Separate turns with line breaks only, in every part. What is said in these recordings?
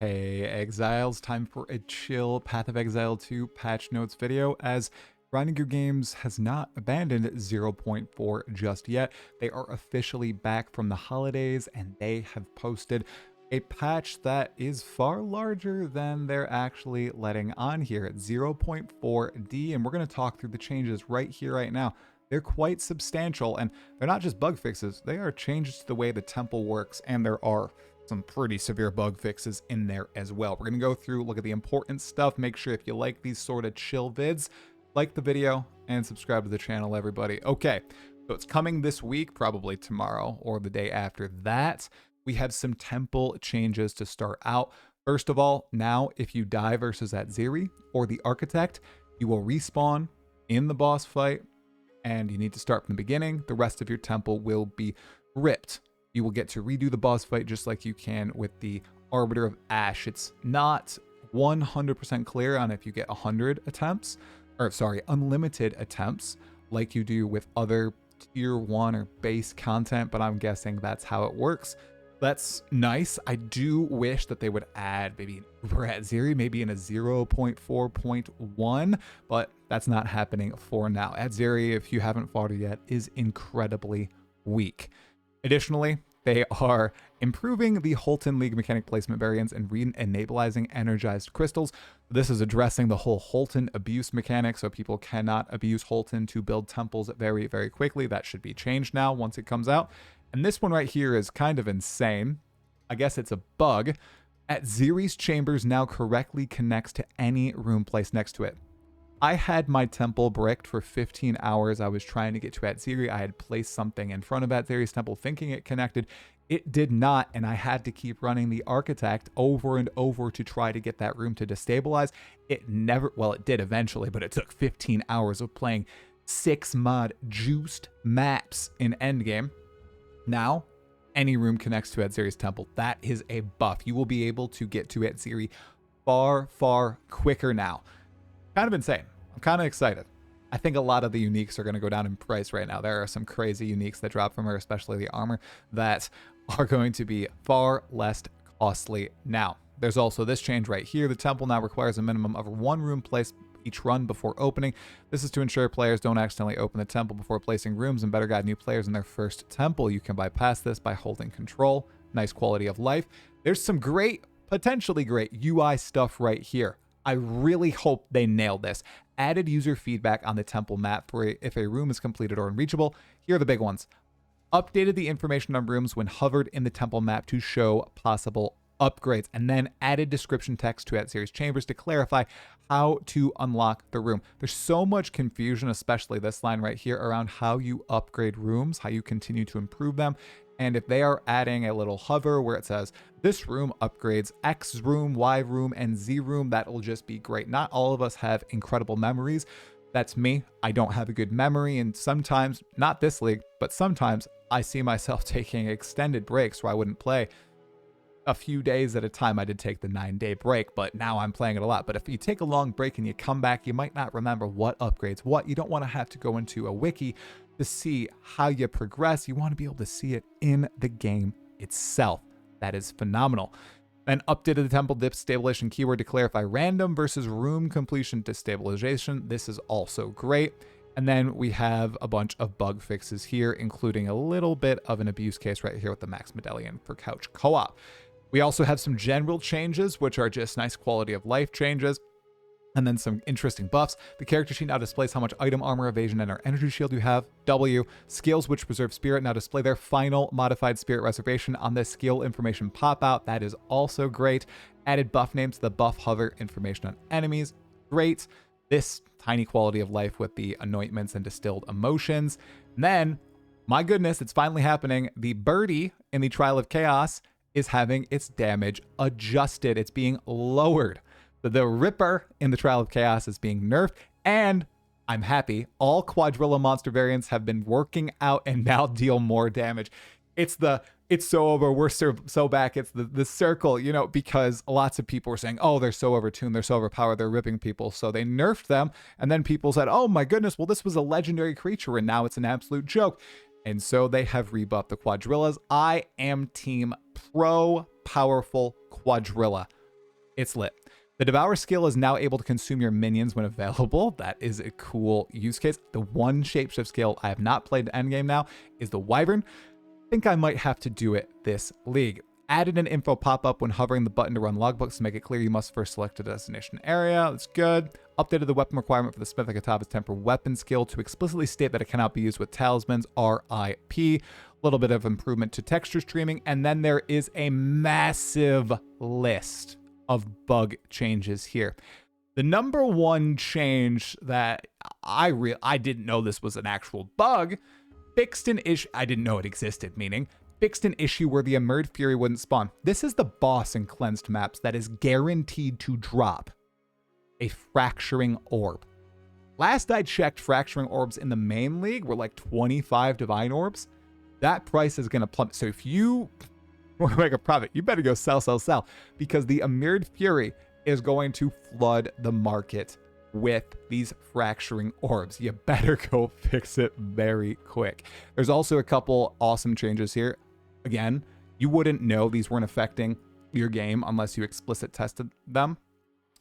Hey Exiles, time for a chill Path of Exile 2 patch notes video, as grinding your games has not abandoned 0.4 just yet. They are officially back from the holidays and they have posted a patch that is far larger than they're actually letting on here at 0.4D, and we're going to talk through the changes right here, right now. They're quite substantial, and they're not just bug fixes, they are changes to the way the temple works, and there are some pretty severe bug fixes in there as well. We're going to go through, look at the important stuff. Make sure if you like these sort of chill vids, like the video and subscribe to the channel, everybody. Okay, so it's coming this week, probably tomorrow or the day after that. We have some temple changes to start out. First of all, now if you die versus Atziri or the Architect, you will respawn in the boss fight and you need to start from the beginning. The rest of your temple will be ripped. You will get to redo the boss fight just like you can with the Arbiter of Ash. It's not 100% clear on if you get 100 attempts, or sorry, unlimited attempts like you do with other tier 1 or base content, but I'm guessing that's how it works. That's nice. I do wish that they would add maybe an Uber Atziri, maybe in a 0.4.1, but that's not happening for now. Atziri, if you haven't fought it yet, is incredibly weak. Additionally, they are improving the Holton League mechanic placement variants and re-enabling energized crystals. This is addressing the whole Holton abuse mechanic, so people cannot abuse Holton to build temples very, very quickly. That should be changed now once it comes out. And this one right here is kind of insane. I guess it's a bug. Atziri's chambers now correctly connects to any room placed next to it. I had my temple bricked for 15 hours. I was trying to get to Atziri. I had placed something in front of Atziri's temple thinking it connected. It did not, and I had to keep running the Architect over and over to try to get that room to destabilize. It never, well, it did eventually, but it took 15 hours of playing 6 mod juiced maps in endgame. Now, any room connects to Atziri's temple. That is a buff. You will be able to get to Atziri far, far quicker now. Kind of insane. I'm kind of excited. I think a lot of the uniques are going to go down in price right now. There are some crazy uniques that drop from her, especially the armor, that are going to be far less costly now. There's also this change right here. The temple now requires a minimum of 1 room placed each run before opening. This is to ensure players don't accidentally open the temple before placing rooms and better guide new players in their first temple. You can bypass this by holding control. Nice quality of life. There's some great, potentially great UI stuff right here. I really hope they nail this. Added user feedback on the temple map for if a room is completed or unreachable. Here are the big ones. Updated the information on rooms when hovered in the temple map to show possible upgrades, and then added description text to Atziri's chambers to clarify how to unlock the room. There's so much confusion, especially this line right here, around how you upgrade rooms, how you continue to improve them. And if they are adding a little hover where it says, this room upgrades X room, Y room, and Z room, that will just be great. Not all of us have incredible memories. That's me. I don't have a good memory. And sometimes, not this league, but sometimes I see myself taking extended breaks where I wouldn't play a few days at a time. I did take the 9-day break, but now I'm playing it a lot. But if you take a long break and you come back, you might not remember what upgrades what. You don't want to have to go into a wiki to see how you progress. You want to be able to see it in the game itself. That is phenomenal. Then updated the temple destabilization keyword to clarify random versus room completion destabilization. This is also great. And then we have a bunch of bug fixes here, including a little bit of an abuse case right here with the max medallion for couch co-op. We also have some general changes, which are just nice quality of life changes. And then some interesting buffs. The character sheet now displays how much item, armor, evasion, and our energy shield you have. W. Skills which preserve spirit now display their final modified spirit reservation on this skill information pop out. That is also great. Added buff names to the buff hover information on enemies. Great. This tiny quality of life with the anointments and distilled emotions. And then, my goodness, it's finally happening. The birdie in the Trial of Chaos is having its damage adjusted. It's being lowered. The Ripper in the Trial of Chaos is being nerfed, and I'm happy. All Quadrilla monster variants have been working out and now deal more damage. It's so over, we're so back. It's the circle, you know, because lots of people were saying, oh, they're so overtuned, they're so overpowered, they're ripping people. So they nerfed them, and then people said, oh my goodness, well, this was a legendary creature, and now it's an absolute joke. And so they have rebuffed the Quadrillas. I am team pro powerful Quadrilla. It's lit. The Devour skill is now able to consume your minions when available. That is a cool use case. The one shapeshift skill I have not played in endgame now is the Wyvern. I think I might have to do it this league. Added an info pop-up when hovering the button to run logbooks to make it clear you must first select a destination area. That's good. Updated the weapon requirement for the Smith Katava's temporal weapon skill to explicitly state that it cannot be used with talismans, RIP. A little bit of improvement to texture streaming. And then there is a massive list of bug changes here. The number one change that I didn't know this was an actual bug, fixed an issue, I didn't know it existed, meaning fixed an issue where the Emerged Fury wouldn't spawn. This is the boss in cleansed maps that is guaranteed to drop a fracturing orb. Last I checked, fracturing orbs in the main league were like 25 divine orbs. That price is going to plummet. So if you want to make a profit, you better go sell, because the Emerged Fury is going to flood the market with these fracturing orbs. You better go fix it very quick. There's also a couple awesome changes here. Again, you wouldn't know these weren't affecting your game unless you explicit tested them.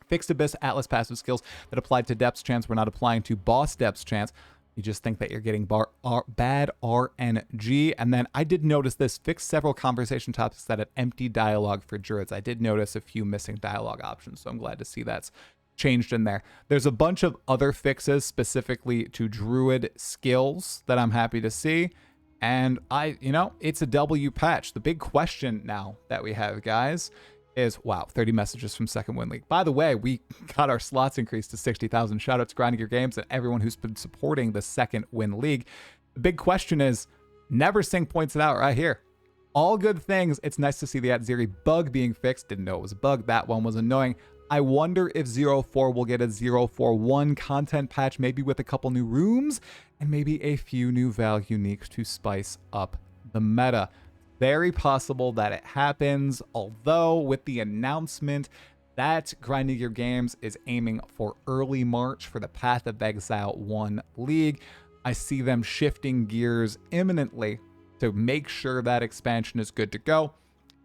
Fixed Abyss Atlas passive skills that applied to Depths Chance were not applying to Boss Depths Chance. You just think that you're getting bad RNG. And then I did notice this, fixed several conversation topics that had empty dialogue for Druids. I did notice a few missing dialogue options, so I'm glad to see that's changed in there. There's a bunch of other fixes specifically to Druid skills that I'm happy to see. And it's a W patch. The big question now that we have, guys, is, wow, 30 messages from Second Win League. By the way, we got our slots increased to 60,000. Shout out to Grinding Your Games and everyone who's been supporting the Second Win League. The big question is, Neversink points it out right here. All good things. It's nice to see the Atziri bug being fixed. Didn't know it was a bug. That one was annoying. I wonder if 04 will get a 041 content patch, maybe with a couple new rooms and maybe a few new Val uniques to spice up the meta. Very possible that it happens, although with the announcement that Grinding Your Games is aiming for early March for the Path of Exile 1 League, I see them shifting gears imminently to make sure that expansion is good to go,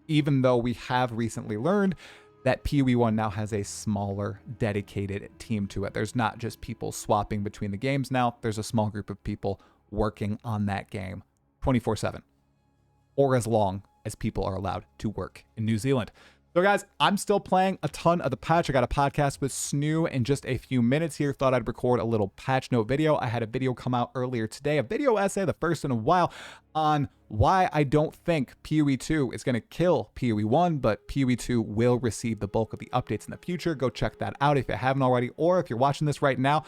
even though we have recently learned that PoE 1 now has a smaller, dedicated team to it. There's not just people swapping between the games now. There's a small group of people working on that game 24/7, or as long as people are allowed to work in New Zealand. So guys, I'm still playing a ton of the patch. I got a podcast with Snoo in just a few minutes here. Thought I'd record a little patch note video. I had a video come out earlier today, a video essay, the first in a while, on why I don't think PoE 2 is going to kill PoE 1, but PoE 2 will receive the bulk of the updates in the future. Go check that out if you haven't already, or if you're watching this right now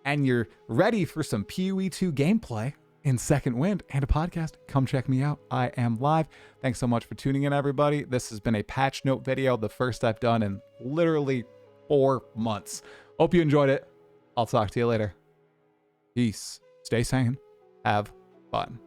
and you're ready for some PoE 2 gameplay in Second Wind and a podcast, come check me out. I am live. Thanks so much for tuning in, everybody. This has been a patch note video, the first I've done in literally 4 months. Hope you enjoyed it. I'll talk to you later. Peace. Stay sane. Have fun.